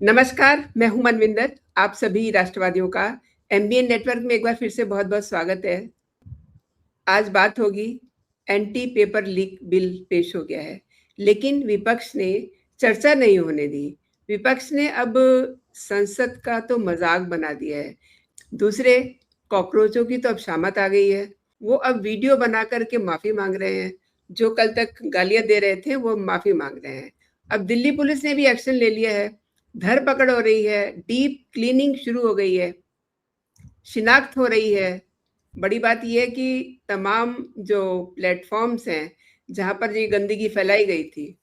नमस्कार, मैं हूँ मनविंदर। आप सभी राष्ट्रवादियों का एमबीएन नेटवर्क में एक बार फिर से बहुत-बहुत स्वागत है। आज बात होगी एंटी पेपर लीक बिल पेश हो गया है, लेकिन विपक्ष ने चर्चा नहीं होने दी। विपक्ष ने अब संसद का तो मज़ाक बना दिया है। दूसरे कॉकरोचों की तो अब शामत आ गई है। वो अब वीडियो बना कर के माफ़ी माँग रहे हैं। जो कल तक गालियाँ दे रहे थे, वो माफ़ी माँग रहे हैं। अब दिल्ली पुलिस ने भी एक्शन ले लिया है। धर-पकड़ हो रही है, डीप क्लीनिंग शुरू हो गई है, शिनाख्त हो रही है। बड़ी बात ये है कि तमाम जो प्लेटफ़ॉर्म्स हैं, जहाँ पर ये गंदगी फैलाई गई थी,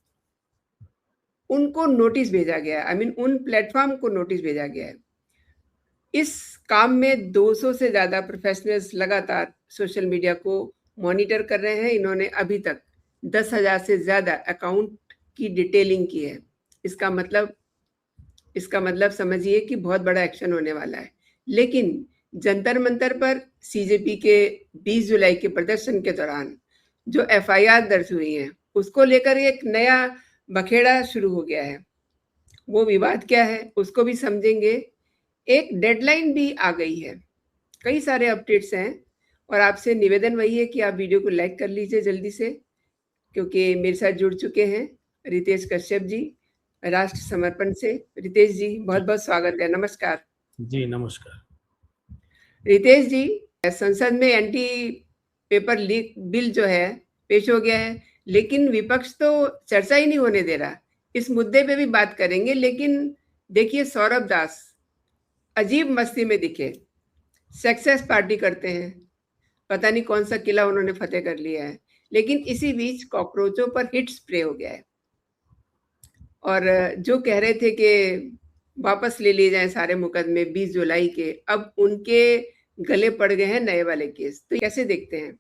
उनको नोटिस भेजा गया है। आई मीन उन प्लेटफ़ॉर्म को नोटिस भेजा गया है। इस काम में 200 से ज़्यादा प्रोफ़ेशनल्स लगातार सोशल मीडिया को मॉनिटर कर रहे हैं। इन्होंने अभी तक 10,000 से ज़्यादा अकाउंट की डिटेलिंग की है। इसका मतलब समझिए कि बहुत बड़ा एक्शन होने वाला है। लेकिन जंतर मंतर पर सीजेपी के 20 जुलाई के प्रदर्शन के दौरान जो एफआईआर दर्ज हुई है, उसको लेकर एक नया बखेड़ा शुरू हो गया है। वो विवाद क्या है, उसको भी समझेंगे। एक डेडलाइन भी आ गई है। कई सारे अपडेट्स हैं और आपसे निवेदन वही है कि आप वीडियो को लाइक कर लीजिए जल्दी से, क्योंकि मेरे साथ जुड़ चुके हैं रितेश कश्यप जी, राष्ट्र समर्पण से। रितेश जी, बहुत-बहुत स्वागत है। नमस्कार। जी, नमस्कार। रितेश जी, संसद में एंटी पेपर लीक बिल जो है पेश हो गया है, लेकिन विपक्ष तो चर्चा ही नहीं होने दे रहा। इस मुद्दे पे भी बात करेंगे, लेकिन देखिए सौरभ दास अजीब मस्ती में दिखे, सक्सेस पार्टी करते हैं। पता नहीं कौन सा किला उन्होंने फतेह कर लिया है, लेकिन इसी बीच कॉकरोचों पर हिट स्प्रे हो गया है। और जो कह रहे थे कि वापस ले लिए जाएं सारे मुकदमे 20 जुलाई के, अब उनके गले पड़ गए हैं नए वाले केस। तो कैसे देखते हैं?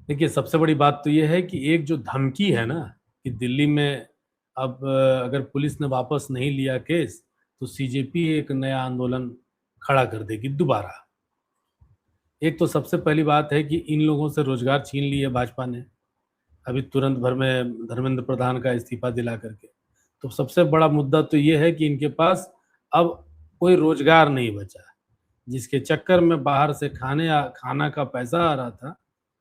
देखिए, सबसे बड़ी बात तो ये है कि एक जो धमकी है ना कि दिल्ली में अब अगर पुलिस ने वापस नहीं लिया केस, तो सीजेपी एक नया आंदोलन खड़ा कर देगी दोबारा। एक तो सबसे पहली बात है कि इन लोगों से रोजगार छीन लिए भाजपा ने, अभी तुरंत भर में धर्मेंद्र प्रधान का इस्तीफा दिला करके। तो सबसे बड़ा मुद्दा तो ये है कि इनके पास अब कोई रोजगार नहीं बचा, जिसके चक्कर में बाहर से खाना का पैसा आ रहा था,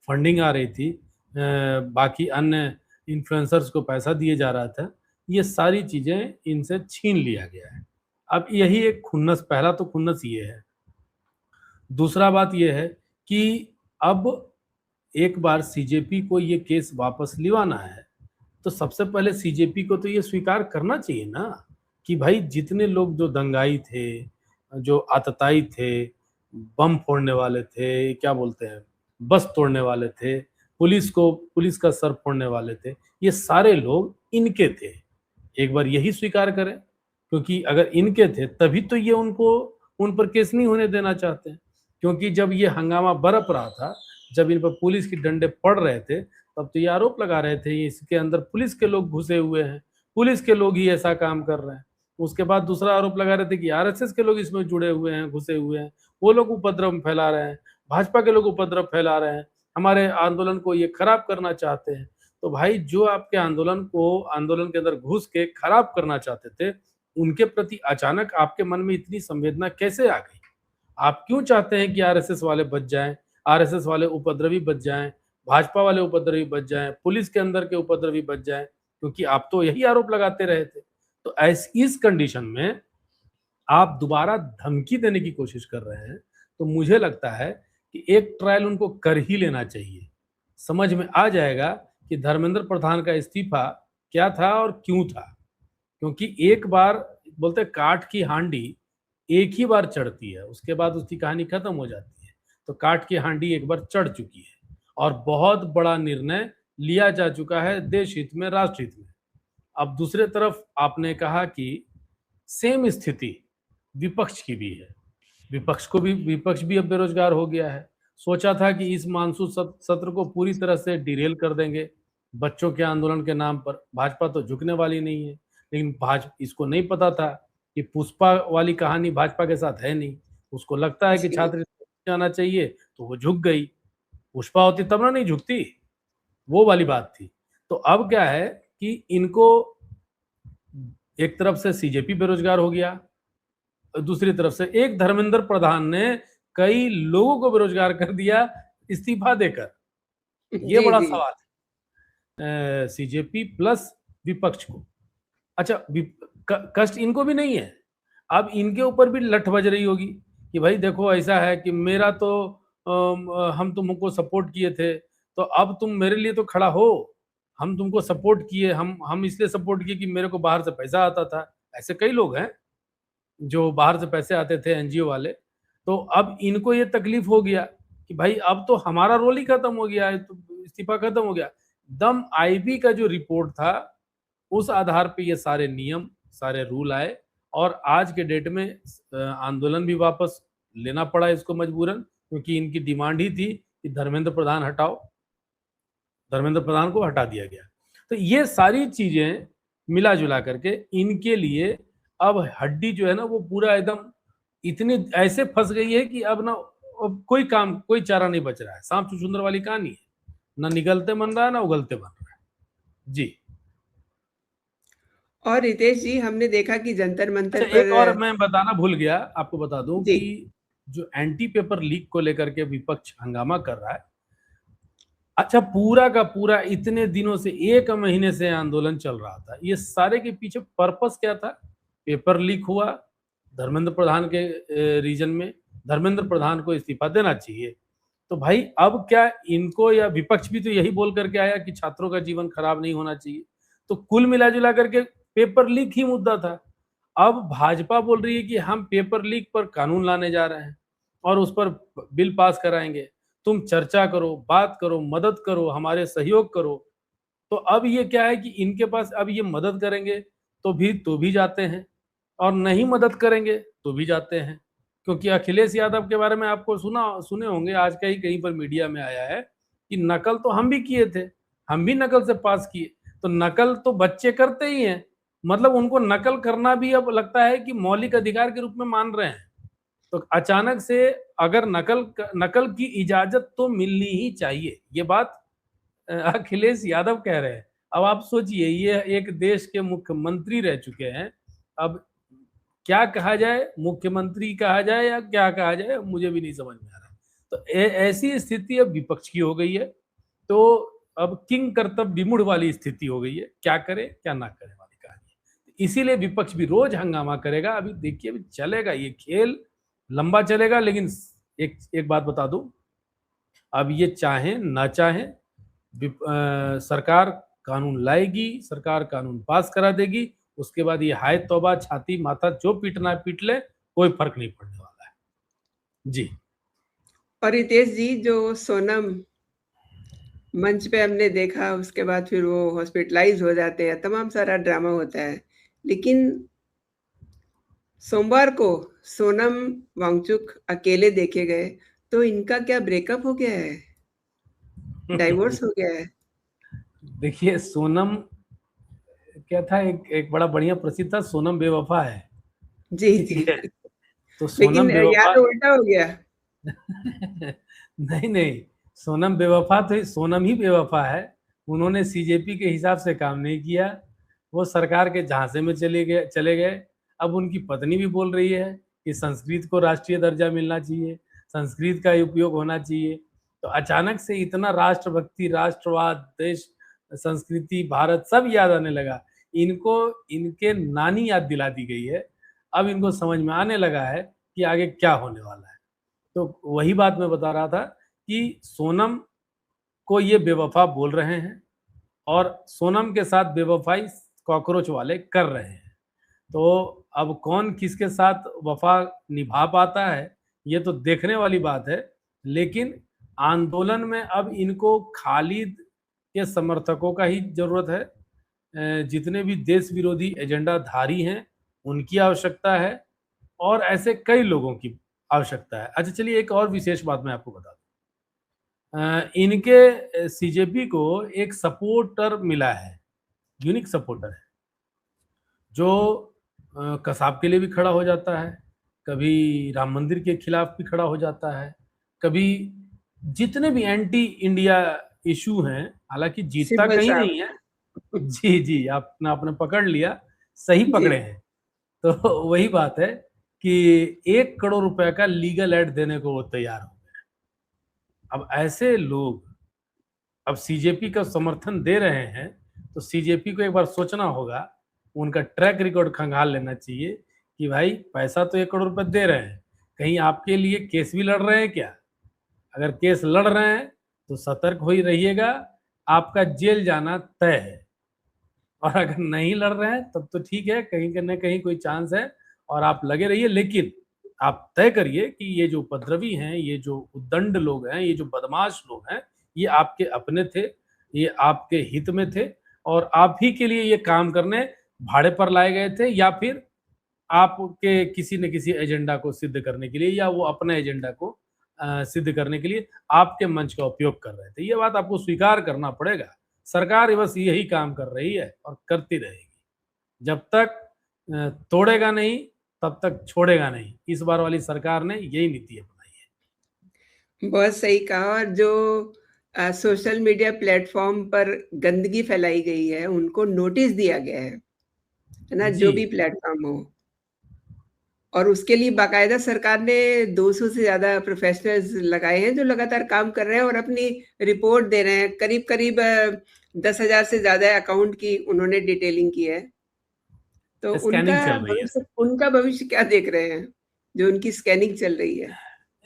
फंडिंग आ रही थी, बाकी अन्य इन्फ्लुएंसर्स को पैसा दिए जा रहा था, ये सारी चीज़ें इनसे छीन लिया गया है। अब यही एक खुन्नस, पहला तो खुन्नस ये है। दूसरा बात ये है कि अब एक बार सीजेपी को ये केस वापस लिवाना है, तो सबसे पहले सीजेपी को तो ये स्वीकार करना चाहिए ना कि भाई जितने लोग जो दंगाई थे, जो आतताई थे, बम फोड़ने वाले थे, क्या बोलते हैं, बस तोड़ने वाले थे, पुलिस का सर फोड़ने वाले थे, ये सारे लोग इनके थे। एक बार यही स्वीकार करें, क्योंकि अगर इनके थे तभी तो ये उन पर केस नहीं होने देना चाहते। क्योंकि जब ये हंगामा बरप रहा था, जब इन पर पुलिस के डंडे पड़ रहे थे, तब तो ये आरोप लगा रहे थे इसके अंदर पुलिस के लोग घुसे हुए हैं, पुलिस के लोग ही ऐसा काम कर रहे हैं। उसके बाद दूसरा आरोप लगा रहे थे कि आरएसएस के लोग इसमें जुड़े हुए हैं, घुसे हुए हैं, वो लोग उपद्रव फैला रहे हैं, भाजपा के लोग उपद्रव फैला रहे हैं, हमारे आंदोलन को ये खराब करना चाहते हैं। तो भाई जो आपके आंदोलन के अंदर घुस के खराब करना चाहते थे, उनके प्रति अचानक आपके मन में इतनी संवेदना कैसे आ गई? आप क्यों चाहते हैं कि आरएसएस वाले बच जाएं, आरएसएस वाले उपद्रवी बच जाएं, भाजपा वाले उपद्रवी बच जाएं, पुलिस के अंदर के उपद्रवी बच जाएं? क्योंकि आप तो यही आरोप लगाते रहे थे। तो इस कंडीशन में आप दोबारा धमकी देने की कोशिश कर रहे हैं, तो मुझे लगता है कि एक ट्रायल उनको कर ही लेना चाहिए। समझ में आ जाएगा कि धर्मेंद्र प्रधान का इस्तीफा क्या था और क्यों था। क्योंकि एक बार बोलते हैं काठ की हांडी एक ही बार चढ़ती है, उसके बाद उसकी कहानी खत्म हो जाती है। तो काठ की हांडी एक बार चढ़ चुकी है और बहुत बड़ा निर्णय लिया जा चुका है देश हित में, राष्ट्र हित में। अब दूसरे तरफ आपने कहा कि सेम स्थिति विपक्ष की भी है। विपक्ष भी अब बेरोजगार हो गया है। सोचा था कि इस मानसून सत्र को पूरी तरह से डिरेल कर देंगे बच्चों के आंदोलन के नाम पर। भाजपा तो झुकने वाली नहीं है, लेकिन भाजपा इसको नहीं पता था कि पुष्पा वाली कहानी भाजपा के साथ है नहीं। उसको लगता है कि जी। छात्र जाना चाहिए, तो वो झुक गई। पुष्पा होती तब ना नहीं झुकती, वो वाली बात थी। तो अब क्या है कि इनको एक तरफ से सीजेपी बेरोजगार हो गया, दूसरी तरफ से एक धर्मेंद्र प्रधान ने कई लोगों को बेरोजगार कर दिया इस्तीफा देकर। ये जी बड़ा जी। सवाल है सीजेपी प्लस विपक्ष को। अच्छा, कष्ट इनको भी नहीं है, अब इनके ऊपर भी लठ बज रही होगी कि भाई देखो ऐसा है कि मेरा तो हम तुमको सपोर्ट किए थे, तो अब तुम मेरे लिए तो खड़ा हो। हम तुमको सपोर्ट किए, हम इसलिए सपोर्ट किए कि मेरे को बाहर से पैसा आता था। ऐसे कई लोग हैं जो बाहर से पैसे आते थे एनजीओ वाले। तो अब इनको ये तकलीफ हो गया कि भाई अब तो हमारा रोल ही खत्म हो गया है, तो इस्तीफा खत्म हो गया। दम आईबी का जो रिपोर्ट था उस आधार पे ये सारे नियम, सारे रूल आए और आज के डेट में आंदोलन भी वापस लेना पड़ा इसको मजबूरन, क्योंकि इनकी डिमांड ही थी कि धर्मेंद्र प्रधान हटाओ। धर्मेंद्र प्रधान को हटा दिया गया। तो ये सारी चीजें मिला जुला करके इनके लिए अब हड्डी जो है ना वो पूरा एकदम इतनी ऐसे फंस गई है कि अब ना अब कोई काम, कोई चारा नहीं बच रहा है। सांप चुचुंदर वाली कहानी है, ना निगलते बन रहा है ना उगलते बन रहा है। जी। और रितेश जी, हमने देखा कि जंतर मंतर अच्छा, एक और पर मैं बताना भूल गया, आपको बता दूं जी कि जो एंटी पेपर लीक को लेकर के विपक्ष हंगामा कर रहा है। अच्छा, पूरा का पूरा इतने दिनों से, 1 महीने से आंदोलन चल रहा था, ये सारे के पीछे पर्पस क्या था? पेपर लीक हुआ धर्मेंद्र प्रधान के रीजन में, धर्मेंद्र प्रधान को इस्तीफा देना चाहिए। तो भाई अब क्या इनको, या विपक्ष भी तो यही बोल करके आया कि छात्रों का जीवन खराब नहीं होना चाहिए। तो कुल मिला जुला करके पेपर लीक ही मुद्दा था। अब भाजपा बोल रही है कि हम पेपर लीक पर कानून लाने जा रहे हैं और उस पर बिल पास कराएंगे। तुम चर्चा करो, बात करो, मदद करो, हमारे सहयोग करो। तो अब ये क्या है कि इनके पास अब ये मदद करेंगे तो भी जाते हैं, और नहीं मदद करेंगे तो भी जाते हैं। क्योंकि अखिलेश यादव के बारे में आपको सुने होंगे, आज का ही कहीं पर मीडिया में आया है कि नकल तो हम भी किए थे, हम भी नकल से पास किए। तो नकल तो बच्चे करते ही हैं, मतलब उनको नकल करना भी अब लगता है कि मौलिक अधिकार के रूप में मान रहे हैं। तो अचानक से अगर नकल की इजाजत तो मिलनी ही चाहिए, ये बात अखिलेश यादव कह रहे हैं। अब आप सोचिए, ये एक देश के मुख्यमंत्री रह चुके हैं। अब क्या कहा जाए, मुख्यमंत्री कहा जाए या क्या कहा जाए, मुझे भी नहीं समझ में आ रहा। तो ऐसी स्थिति अब विपक्ष की हो गई है। तो अब किंग कर्तव्य विमूढ़ वाली स्थिति हो गई है, क्या करे क्या ना करे वाली कहानी। इसीलिए विपक्ष भी रोज हंगामा करेगा। अभी देखिए, अभी चलेगा ये खेल, लंबा चलेगा। लेकिन एक बात बता दूं, अब ये चाहें ना चाहें सरकार कानून लाएगी, सरकार कानून पास करा देगी। उसके बाद ये हाय तौबा, छाती माथा जो पीटना है पीट ले, कोई फर्क नहीं पड़ने वाला है। जी। और रितेश जी, जो सोनम मंच पे हमने देखा, उसके बाद फिर वो हॉस्पिटलाइज हो जाते हैं, तमाम सारा ड्रामा होता है। लेकिन सोमवार को सोनम वांगचुक अकेले देखे गए, तो इनका क्या ब्रेकअप हो गया है? डाइवोर्स हो गया है? देखिए, सोनम क्या था, एक बड़ा बढ़िया प्रसिद्ध था, सोनम बेवफा है। जी, ठीक जी। है, तो लेकिन सोनम यहाँ बेवफा तो उल्टा हो गया। नहीं नहीं, सोनम बेवफा तो सोनम ही बेवफा है। उन्होंने सीजेपी के हिसाब से काम नहीं किया, वो सरकार के झांसे में चले गए। अब उनकी पत्नी भी बोल रही है कि संस्कृत को राष्ट्रीय दर्जा मिलना चाहिए, संस्कृत का उपयोग होना चाहिए। तो अचानक से इतना राष्ट्रभक्ति, राष्ट्रवाद, देश, संस्कृति, भारत सब याद आने लगा। इनको इनके नानी याद दिला दी गई है। अब इनको समझ में आने लगा है कि आगे क्या होने वाला है। तो वही बात मैं बता रहा था कि सोनम को ये बेवफा बोल रहे हैं और सोनम के साथ बेवफाई कॉकरोच वाले कर रहे हैं। तो अब कौन किसके साथ वफा निभा पाता है, ये तो देखने वाली बात है। लेकिन आंदोलन में अब इनको खालिद के समर्थकों का ही जरूरत है। जितने भी देश विरोधी एजेंडा धारी हैं उनकी आवश्यकता है, और ऐसे कई लोगों की आवश्यकता है। अच्छा, चलिए एक और विशेष बात मैं आपको बता दूं। इनके सीजेपी को एक सपोर्टर मिला है, यूनिक सपोर्टर है, जो कसाब के लिए भी खड़ा हो जाता है, कभी राम मंदिर के खिलाफ भी खड़ा हो जाता है, कभी जितने भी एंटी इंडिया इशू हैं, हालांकि जीतता सिब्बल कहीं साहब। नहीं है। जी जी, आपने पकड़ लिया। सही जी। पकड़े हैं। तो वही बात है कि 1 करोड़ रुपए का लीगल एड देने को वो तैयार हो गए। अब ऐसे लोग अब सीजेपी का समर्थन दे रहे हैं, तो सीजेपी को एक बार सोचना होगा, उनका ट्रैक रिकॉर्ड खंगाल लेना चाहिए कि भाई पैसा तो 1 करोड़ रुपए दे रहे हैं, कहीं आपके लिए केस भी लड़ रहे हैं क्या? अगर केस लड़ रहे हैं तो सतर्क हो ही रहिएगा, आपका जेल जाना तय है। और अगर नहीं लड़ रहे हैं तब तो ठीक है, कहीं न कहीं कोई चांस है और आप लगे रहिए, लेकिन आप तय करिए कि ये जो उपद्रवी हैं, ये जो उद्दंड लोग हैं, ये जो बदमाश लोग हैं, ये आपके अपने थे, ये आपके हित में थे और आप ही के लिए ये काम करने भाड़े पर लाए गए थे, या फिर आपके किसी न किसी एजेंडा को सिद्ध करने के लिए, या वो अपने एजेंडा को सिद्ध करने के लिए आपके मंच का उपयोग कर रहे थे। ये बात आपको स्वीकार करना पड़ेगा। सरकार बस यही काम कर रही है और करती रहेगी। जब तक तोड़ेगा नहीं, तब तक छोड़ेगा नहीं। इस बार वाली सरकार ने यही नीति अपनाई है। बहुत सही कहा। और जो सोशल मीडिया प्लेटफ़ॉर्म पर गंदगी फैलाई गई है, उनको नोटिस दिया गया है ना? जी। जो भी प्लेटफ़ॉर्म हो। और उसके लिए बाकायदा सरकार ने 200 से ज़्यादा प्रोफ़ेशनल्स लगाए हैं, जो लगातार काम कर रहे हैं और अपनी रिपोर्ट दे रहे हैं। करीब-करीब 10,000 से ज़्यादा अकाउंट की उन्होंने डिटेलिंग की है। तो स्कैनिंग चल रही है इस समय। उनका भविष्य क्या देख रहे हैं, जो उनकी स्कैनिंग चल रही है?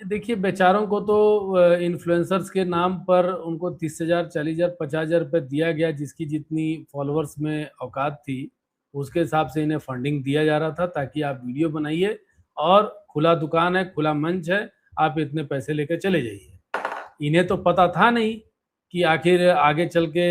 देखिए, बेचारों को तो इन्फ्लुएंसर्स के नाम पर उनको 30,000, 40,000, 50,000 रुपए दिया गया, जिसकी जितनी फॉलोअर्स में औकात थी, उसके हिसाब से इन्हें फंडिंग दिया जा रहा था ताकि आप वीडियो बनाइए और खुला दुकान है, खुला मंच है, आप इतने पैसे लेकर चले जाइए। इन्हें तो पता था नहीं कि आखिर आगे चल के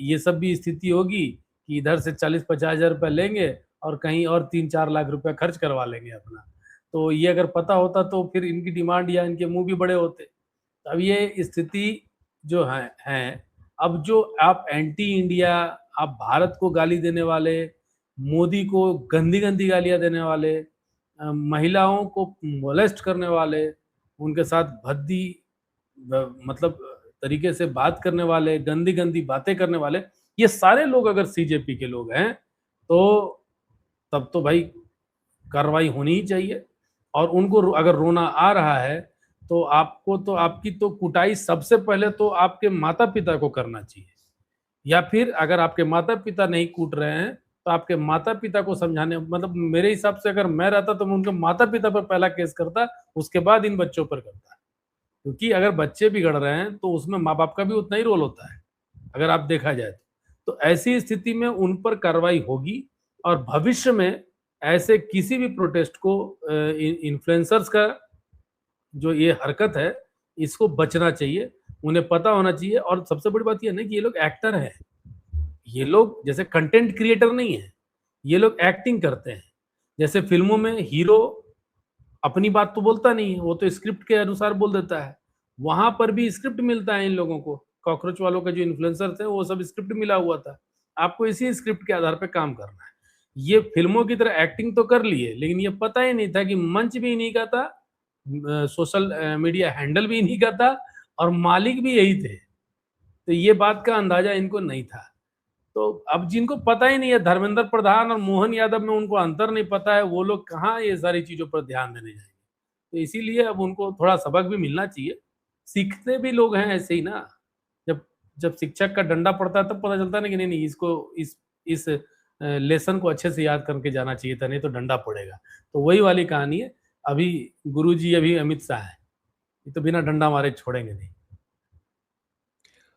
ये सब भी स्थिति होगी कि इधर से 40-50,000 रुपए लेंगे और कहीं और 3-4 लाख रुपए खर्च करवा लेंगे अपना। तो ये अगर पता होता तो फिर इनकी डिमांड या इनके मुंह भी बड़े होते। अब ये स्थिति जो है, अब जो आप एंटी इंडिया, आप भारत को गाली देने वाले, मोदी को गंदी गंदी गालियां देने वाले, महिलाओं को मोलेस्ट करने वाले, उनके साथ भद्दी मतलब तरीके से बात करने वाले, गंदी गंदी बातें करने वाले, ये सारे लोग अगर सीजेपी के लोग हैं, तो तब तो भाई कार्रवाई होनी ही चाहिए। और उनको अगर रोना आ रहा है, तो आपको तो आपकी तो कुटाई सबसे पहले तो आपके माता-पिता को करना चाहिए। या फिर अगर आपके माता-पिता नहीं कूट रहे हैं, तो आपके माता-पिता को समझाने, मतलब मेरे हिसाब से अगर मैं रहता तो मैं उनके माता-पिता पर पहला केस करता, उसके बाद इन बच्चों पर करता। क्योंकि अगर बच्चे बिगड़ रहे हैं, तो उसमें माँ-बाप का भी उतना ही रोल होता है, अगर आप देखा जाए तो। तो ऐसी स्थिति में उन पर कार्रवाई होगी और भविष्य में ऐसे किसी भी प्रोटेस्ट को इन्फ्लुएंसर्स का जो ये हरकत है, इसको बचना चाहिए, उन्हें पता होना चाहिए। और सबसे बड़ी बात ये है ना कि ये लोग एक्टर हैं, ये लोग जैसे कंटेंट क्रिएटर नहीं है, ये लोग एक्टिंग करते हैं। जैसे फिल्मों में हीरो अपनी बात तो बोलता नहीं है, वो तो स्क्रिप्ट के अनुसार बोल देता है। वहां पर भी स्क्रिप्ट मिलता है इन लोगों को, कॉकरोच वालों का जो इन्फ्लुएंसर्स है वो सब स्क्रिप्ट मिला हुआ था। आपको इसी स्क्रिप्ट के आधार पे काम करना है। ये फिल्मों की तरह एक्टिंग तो कर ली है, लेकिन ये पता ही नहीं था कि मंच भी इन्हीं का था, सोशल मीडिया हैंडल भी इन्हीं का था और मालिक भी यही थे। तो ये बात का अंदाजा इनको नहीं था। तो अब जिनको पता ही नहीं है, धर्मेंद्र प्रधान और मोहन यादव में उनको अंतर नहीं पता है, वो लोग कहाँ ये सारी चीज़ों पर ध्यान देने जाएँगे। तो इसीलिए अब उनको थोड़ा सबक भी मिलना चाहिए। सीखते भी लोग हैं ऐसे ही ना, जब जब शिक्षक का डंडा पड़ता है तब पता चलता है ना कि नहीं-नहीं इसको इस लेसन को अच्छे से याद करके जाना चाहिए था, नहीं तो डंडा पड़ेगा। तो वही वाली कहानी है। अभी गुरुजी अभी अमित शाह हैं, ये तो बिना डंडा मारे छोड़ेंगे नहीं।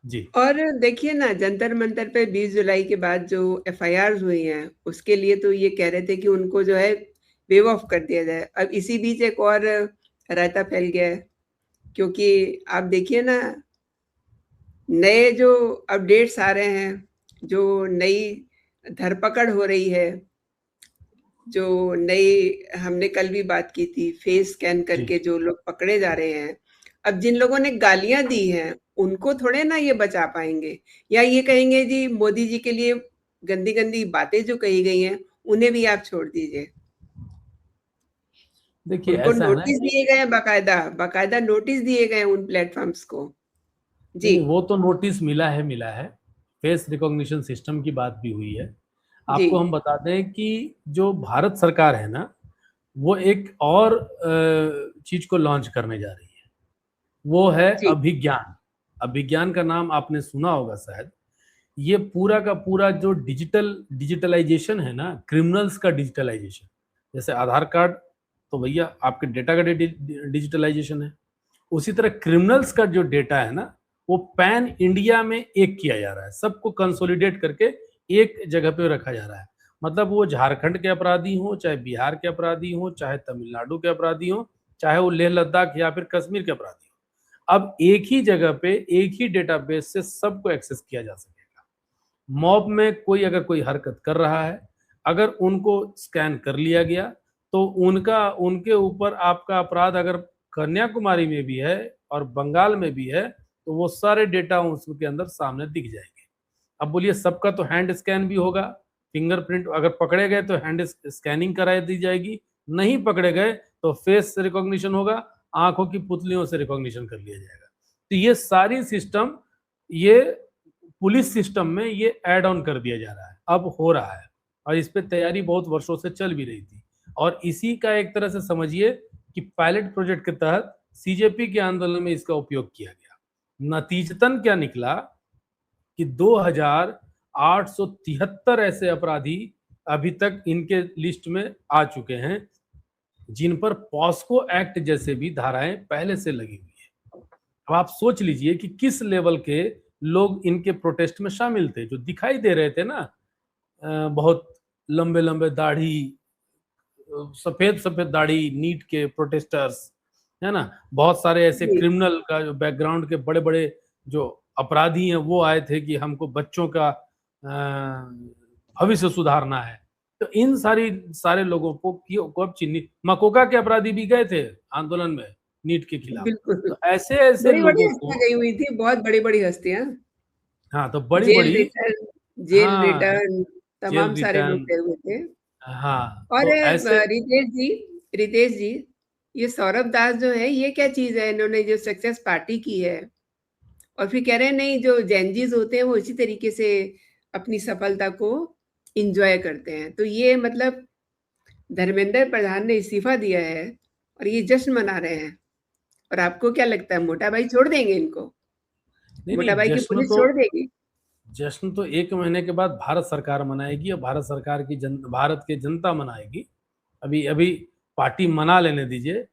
जी। और देखिए ना, जंतर-मंतर पे 20 जुलाई के बाद जो एफआईआर्स हुई हैं, उसके लिए तो ये कह रहे थे कि उनको जो है वेव ऑफ कर दिया जाए। अब इसी बीच एक और रायता फैल गया है, क्योंकि आप देखिए ना, नए जो अपडेट्स आ रहे हैं, जो नई धरपकड़ हो रही है, जो नई हमने कल भी बात की थी, फेस स्कैन जी। करके जो लोग पकड़े जा रहे हैं। अब जिन लोगों ने गालियाँ दी हैं, उनको थोड़े ना ये बचा पाएँगे, या ये कहेंगे जी मोदी जी के लिए गंदी-गंदी बातें जो कही गई हैं, उन्हें भी आप छोड़ दीजिए। देखिए उनको ऐसा है ना नोटिस कि दिए गए हैं, बाकायदा नोटिस दिए गए हैं उन प्लेटफ़ॉर्म्स को। नहीं, जी। नहीं वो तो नोटिस मिला है, मिला है। फेस रिकॉग्निशन सिस्टम की बात भी हुई है। जी। आपको हम बता दें कि जो भारत सरकार है ना, वो एक और चीज को लॉन्च करने जा रही है, वो है जी। अभिज्ञान। अभिज्ञान का नाम आपने सुना होगा शायद। ये पूरा का पूरा जो डिजिटलाइजेशन है ना, क्रिमिनल्स का डिजिटलाइजेशन, जैसे आधार कार्ड तो भैया आपके डेटा का डिजिटलाइजेशन है, उसी तरह क्रिमिनल्स का जो डेटा है ना, वो पैन इंडिया में एक किया जा रहा है, सबको कंसोलिडेट करके एक जगह पे रखा जा रहा है। मतलब वो झारखंड के अपराधी हो, चाहे बिहार के अपराधी हो, चाहे तमिलनाडु के अपराधी हो, चाहे वो लेह लद्दाख या फिर कश्मीर के अपराधी हो, अब एक ही जगह पे एक ही डेटाबेस से सबको एक्सेस किया जा सकेगा। मॉब में कोई अगर कोई हरकत कर रहा है, अगर उनको स्कैन कर लिया गया, तो उनका उनके ऊपर आपका अपराध अगर कन्याकुमारी में भी है और बंगाल में भी है, तो वो सारे डेटा उसके अंदर सामने दिख जाएंगे। अब बोलिए सबका तो हैंड स्कैन भी होगा, फिंगरप्रिंट अगर पकड़े गए तो हैंड स्कैनिंग करा दी जाएगी, नहीं पकड़े गए तो फेस रिकॉग्निशन होगा, आंखों की पुतलियों से रिकॉग्निशन कर लिया जाएगा। तो ये सारी सिस्टम ये पुलिस सिस्टम में ये ऐड ऑन कर दिया जा रहा है, अब हो रहा है, और इस पे तैयारी बहुत वर्षों से चल भी रही थी। और इसी का एक तरह से समझिए कि पायलट प्रोजेक्ट के तहत सीजेपी के आंदोलन में इसका उपयोग किया गया। नतीजतन क्या निकला कि 2873 ऐसे अपराधी अभी तक इनके लिस्ट में आ चुके हैं, जिन पर पॉस्को एक्ट जैसे भी धाराएं पहले से लगी हुई है। अब आप सोच लीजिए कि किस लेवल के लोग इनके प्रोटेस्ट में शामिल थे, जो दिखाई दे रहे थे ना, बहुत लंबे लंबे दाढ़ी, सफेद सफेद दाढ़ी, नीट के प्रोटेस्टर्स, है ना, बहुत सारे ऐसे जी। क्रिमिनल का जो बैकग्राउंड के बड़े बड़े जो अपराधी हैं वो आए थे कि हमको बच्चों का भविष्य सुधारना है। तो इन सारे लोगों को अब चिन्हित, मकोका के अपराधी भी गए थे आंदोलन में नीट के खिलाफ। बिल्कुल। तो ऐसे ऐसे बड़ी-बड़ी लोगों हस्तियाँ को, गई हुई थी, बहुत बड़ी-बड़ी हस्तियाँ। हाँ, तो बड़ी जेल बड़ी, रिटर्न जेल हाँ, रिटर्न जेल तमाम सारे लोग रिटर्न, गए हुए थे। हाँ, और तो ऐसे, रितेश जी, ये सौरभ दास जो है, ये क्या चीज़ है? इन्होंने जो सक्सेस पार्टी की है और फिर कह रहे हैं नहीं, जो जेनज़ीज़ होते हैं वो इसी तरीके से अपनी सफलता को एन्जॉय करते हैं। तो ये मतलब धर्मेंद्र प्रधान ने इस्तीफ़ा दिया है और ये जश्न मना रहे हैं। और आपको क्या लगता है, मोटा भाई छोड़ देंगे इनको? नहीं मोटा नहीं, भाई की पुलिस छोड़ देगी? जश्न तो 1 महीने के बाद भारत सरकार मनाएगी और भारत सरकार की भारत की जनता मनाएगी। अभी अभी पार्टी मना लेने दीजिए।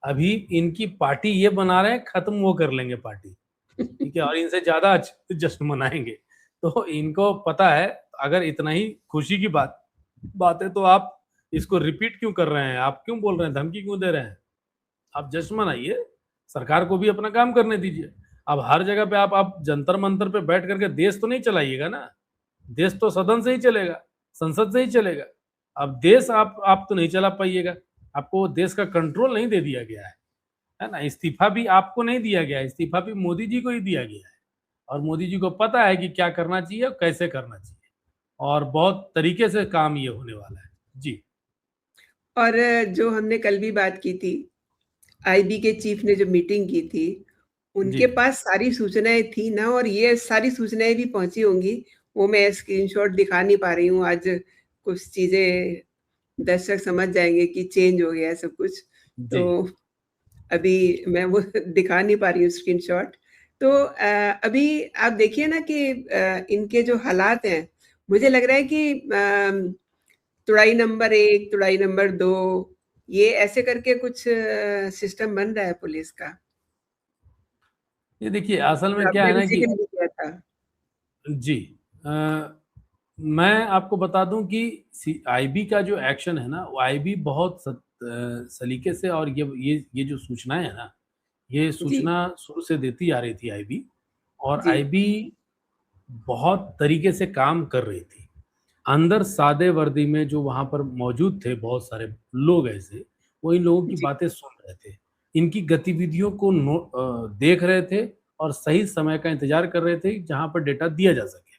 अभी इनकी पार्टी ये बना रहे हैं, खत्म वो कर लेंगे पार्टी, ठीक है? और इनसे ज़्यादा जश्न मनाएंगे। तो इनको पता है, अगर इतना ही खुशी की बात है तो आप इसको रिपीट क्यों कर रहे हैं? आप क्यों बोल रहे हैं? धमकी क्यों दे रहे हैं? आप जश्न मनाइए, सरकार को भी अपना काम करने दीजिए। अब हर जगह पे आप जंतर मंतर पे बैठ करके देश तो नहीं चलाइएगा ना, देश तो सदन से ही चलेगा, संसद से ही चलेगा। अब देश आप तो नहीं चला पाइएगा, आपको देश का कंट्रोल नहीं दे दिया गया है ना? इस्तीफा भी आपको नहीं दिया गया है, इस्तीफा भी मोदी जी को ही दिया गया है, और मोदी जी को पता है कि क्या करना चाहिए और कैसे करना चाहिए, और बहुत तरीके से काम ये होने वाला है। जी। और जो हमने कल भी बात की थी, आईबी के चीफ ने जो मीटिंग की थी, जी। उनके पास सारी सूचनाएँ थी ना, और ये सारी सूचनाएँ भी पहुँची होंगी, वो मैं स्क्रीनशॉट दिखा नहीं पा रही हूँ। आज कुछ चीज़ें दर्शक समझ जाएँगे कि चेंज हो गया है सब कुछ। जी। तो अभी मैं वो दिखा नहीं पा रही हूँ स्क्रीनशॉट। तो अभी आप देखिए ना कि इनके जो हालात हैं, मुझे लग रहा है कि तुड़ाई नंबर 1, तुड़ाई नंबर 2, ये ऐसे करके कुछ सिस्टम बन रहा है पुलिस का। ये देखिए असल जो में क्या आपने है अभी ना कि, ज़िक्र भी किया था। जी, मैं आपको बता दूं कि आईबी का जो एक्शन है ना, वो आईबी बहुत सलीके से, और ये जो सूचनाएं है ना, ये जी, सूचना शुरू से देती आ रही थी आईबी, और जी, आईबी बहुत तरीके से काम कर रही थी। अंदर सादे वर्दी में जो वहां पर मौजूद थे बहुत सारे लोग ऐसे, वो इन लोगों की जी, बातें सुन रहे थे, इनकी गतिविधियों को देख रहे थे, और सही समय का इंतजार कर रहे थे जहां पर डेटा दिया जा सके।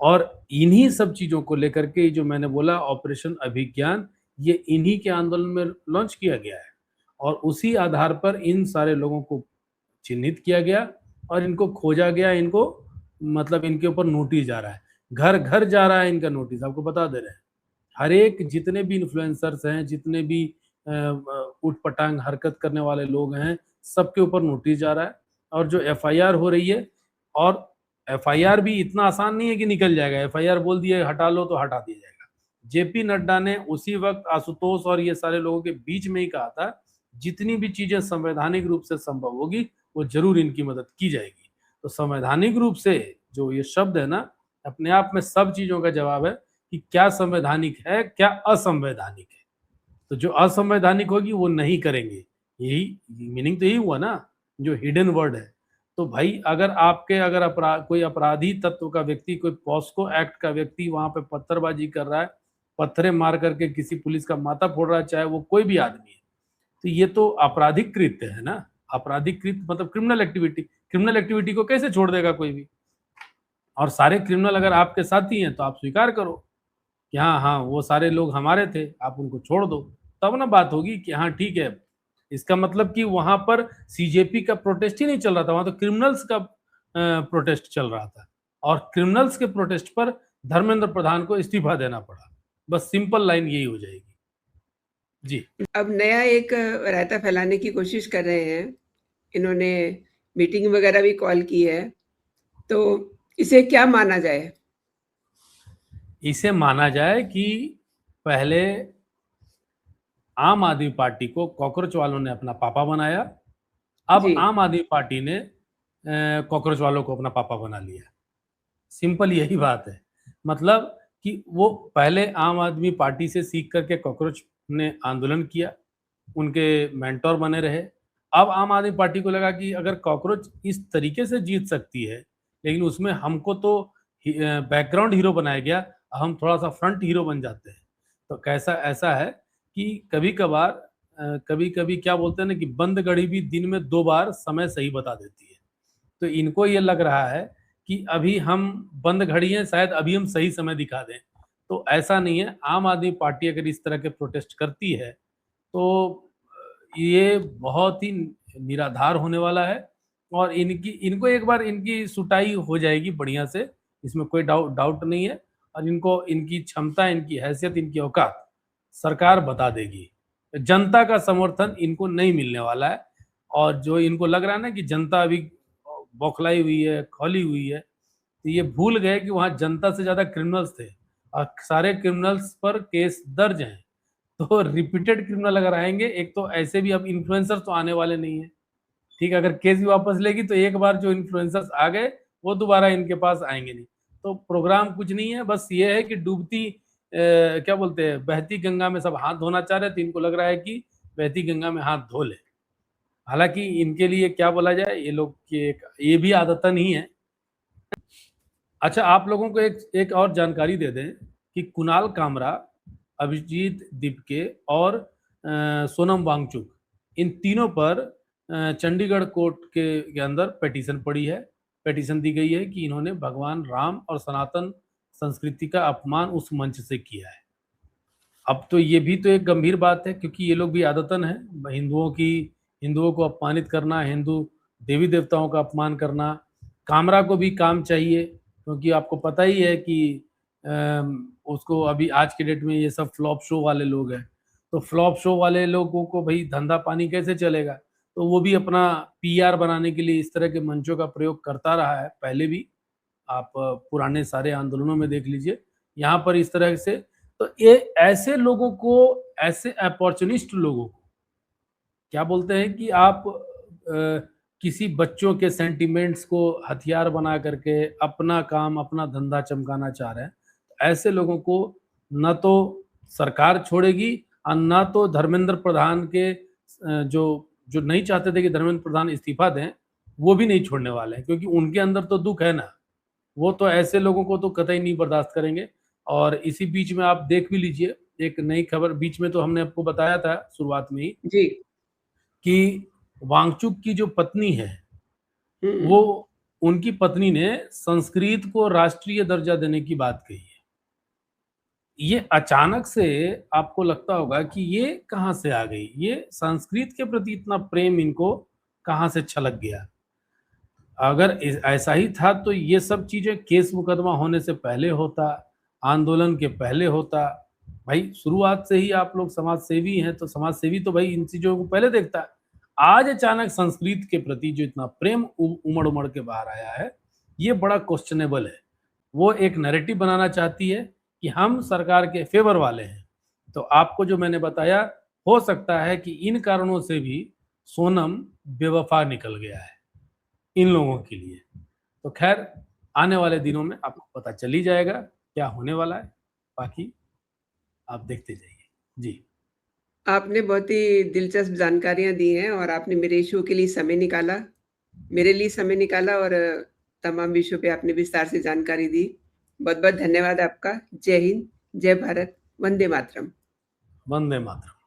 और इन्हीं सब चीज़ों को लेकर के जो मैंने बोला ऑपरेशन अभिज्ञान, ये इन्हीं के आंदोलन में लॉन्च किया गया है, और उसी आधार पर इन सारे लोगों को चिन्हित किया गया और इनको खोजा गया, इनको मतलब इनके ऊपर नोटिस जा रहा है। घर घर जा रहा है इनका नोटिस, आपको बता दे रहे हैं। हर एक जितने भी इन्फ्लुएंसर्स हैं, जितने भी उटपटांग हरकत करने वाले लोग हैं, सबके ऊपर नोटिस जा रहा है। और जो एफआईआर हो रही है, और एफआईआर भी इतना आसान नहीं है कि निकल जाएगा। एफआईआर बोल दिए हटा लो तो हटा दिया जाएगा। जेपी नड्डा ने उसी वक्त आशुतोष और ये सारे लोगों के बीच में ही कहा था, जितनी भी चीजें संवैधानिक रूप से संभव होगी वो जरूर इनकी मदद की जाएगी। तो संवैधानिक रूप से जो ये शब्द है ना, अपने आप में सब चीजों का जवाब है कि क्या संवैधानिक है, क्या असंवैधानिक है। तो जो असंवैधानिक होगी वो नहीं करेंगे, यही मीनिंग तो यही हुआ ना, जो हिडन वर्ड है। तो भाई अगर आपके अगर कोई अपराधी तत्व का व्यक्ति, कोई पॉस्को एक्ट का व्यक्ति वहां पे पत्थरबाजी कर रहा है, पत्थरे मार करके किसी पुलिस का माथा फोड़ रहा है, चाहे वो कोई भी आदमी है, तो ये तो आपराधिक कृत्य है ना। आपराधिक कृत्य मतलब क्रिमिनल एक्टिविटी। क्रिमिनल एक्टिविटी को कैसे छोड़ देगा कोई भी? और सारे क्रिमिनल अगर आपके साथी हैं तो आप स्वीकार करो कि हाँ हाँ वो सारे लोग हमारे थे, आप उनको छोड़ दो, तब ना बात होगी कि हाँ ठीक है। इसका मतलब कि वहां पर सीजेपी का प्रोटेस्ट ही नहीं चल रहा था, वहां तो क्रिमिनल्स का प्रोटेस्ट चल रहा था, और क्रिमिनल्स के प्रोटेस्ट पर धर्मेंद्र प्रधान को इस्तीफा देना पड़ा। बस सिंपल लाइन यही हो जाएगी जी। अब नया एक रायता फैलाने की कोशिश कर रहे हैं, इन्होंने मीटिंग वगैरह भी कॉल की है, तो इसे क्या माना जाए? इसे माना जाए कि पहले आम आदमी पार्टी को कॉकरोच वालों ने अपना पापा बनाया, अब जी। आम आदमी पार्टी ने कॉकरोच वालों को अपना पापा बना लिया। सिंपल यही बात है। मतलब कि वो पहले आम आदमी पार्टी से सीख करके कॉकरोच ने आंदोलन किया, उनके मेंटोर बने रहे। अब आम आदमी पार्टी को लगा कि अगर कॉकरोच इस तरीके से जीत सकती है, लेकिन उसमें हमको तो बैकग्राउंड हीरो बनाया गया, हम थोड़ा सा फ्रंट हीरो बन जाते हैं। तो कैसा ऐसा है कि कभी कभार कभी कभी क्या बोलते हैं ना कि बंद घड़ी भी दिन में 2 बार समय सही बता देती है। तो इनको ये लग रहा है कि अभी हम बंद घड़ी हैं, शायद अभी हम सही समय दिखा दें। तो ऐसा नहीं है। आम आदमी पार्टी अगर इस तरह के प्रोटेस्ट करती है तो ये बहुत ही निराधार होने वाला है, और इनको एक बार इनकी सुटाई हो जाएगी बढ़िया से, इसमें कोई डाउट नहीं है। और इनको इनकी क्षमता, इनकी हैसियत, इनकी औकात सरकार बता देगी। जनता का समर्थन इनको नहीं मिलने वाला है, और जो इनको लग रहा है ना कि जनता अभी बौखलाई हुई है, खौली हुई है, तो ये भूल गए कि वहां जनता से ज्यादा क्रिमिनल्स थे, और सारे क्रिमिनल्स पर केस दर्ज हैं। तो रिपीटेड क्रिमिनल अगर आएंगे, एक तो ऐसे भी अब इन्फ्लुएंसर तो आने वाले नहीं है, ठीक है, अगर केस भी वापस लेगी तो एक बार जो इन्फ्लुएंसर्स आ गए वो दोबारा इनके पास आएंगे नहीं। तो प्रोग्राम कुछ नहीं है, बस ये है कि डूबती क्या बोलते हैं, बहती गंगा में सब हाथ धोना चाह रहे थे, इनको लग रहा है कि बहती गंगा में हाथ धो ले। हालांकि इनके लिए क्या बोला जाए, ये लोग की ये भी आदतन ही है। अच्छा, आप लोगों को एक और जानकारी दे दें कि कुणाल कामरा, अभिजीत दीपके और सोनम वांगचुक, इन तीनों पर चंडीगढ़ कोर्ट के अंदर पिटीशन पड़ी है। पिटीशन दी गई है कि इन्होंने भगवान राम और सनातन संस्कृति का अपमान उस मंच से किया है। अब तो ये भी तो एक गंभीर बात है, क्योंकि ये लोग भी आदतन है हिंदुओं को अपमानित करना, हिंदू देवी देवताओं का अपमान करना। कामरा को भी काम चाहिए, क्योंकि आपको पता ही है कि उसको अभी आज के डेट में ये सब फ्लॉप शो वाले लोग हैं, तो फ्लॉप शो वाले लोगों को भाई धंधा पानी कैसे चलेगा? तो वो भी अपना पीआर बनाने के लिए इस तरह के मंचों का प्रयोग करता रहा है पहले भी। आप पुराने सारे आंदोलनों में देख लीजिए, यहाँ पर इस तरह से। तो ये ऐसे लोगों को, ऐसे अपॉर्चुनिस्ट लोगों को क्या बोलते हैं कि आप किसी बच्चों के सेंटिमेंट्स को हथियार बना करके अपना काम, अपना धंधा चमकाना चाह रहे हैं। ऐसे लोगों को न तो सरकार छोड़ेगी, और न तो धर्मेंद्र प्रधान के जो नहीं चाहते थे कि धर्मेंद्र प्रधान इस्तीफा दें, वो भी नहीं छोड़ने वाले हैं, क्योंकि उनके अंदर तो दुख है ना। वो तो ऐसे लोगों को तो कतई नहीं बर्दाश्त करेंगे। और इसी बीच में आप देख भी लीजिए, एक नई खबर बीच में तो हमने आपको बताया था शुरुआत में ही जी। कि वांगचुक की जो पत्नी है, हम्म। वो उनकी पत्नी ने संस्कृत को राष्ट्रीय दर्जा देने की बात कही है। ये अचानक से आपको लगता होगा कि ये कहाँ से आ गई, ये संस्कृत के प्रति इतना प्रेम इनको कहाँ से छलक गया? अगर ऐसा ही था तो ये सब चीजें केस मुकदमा होने से पहले होता, आंदोलन के पहले होता। भाई शुरुआत से ही आप लोग समाज सेवी हैं, तो समाज सेवी तो भाई इन चीजों को पहले देखता है। आज अचानक संस्कृत के प्रति जो इतना प्रेम उमड़ उमड़ के बाहर आया है, ये बड़ा क्वेश्चनेबल है। वो एक नैरेटिव बनाना चाहती है कि हम सरकार के फेवर वाले हैं। तो आपको जो मैंने बताया, हो सकता है कि इन कारणों से भी सोनम बेवफा निकल गया है इन लोगों के लिए। तो खैर, आने वाले दिनों में आपको पता चल ही जाएगा क्या होने वाला है। बाकी आप देखते जाइए। जी। आपने बहुत ही दिलचस्प जानकारियाँ दी हैं और आपने मेरे इश्यू के लिए समय निकाला। मेरे लिए समय निकाला और तमाम विषयों पे आपने विस्तार से जानकारी दी। बहुत-बहुत धन्यवाद आपका। जय हिंद, जय भारत, वंदे मातरम। वंदे मातरम।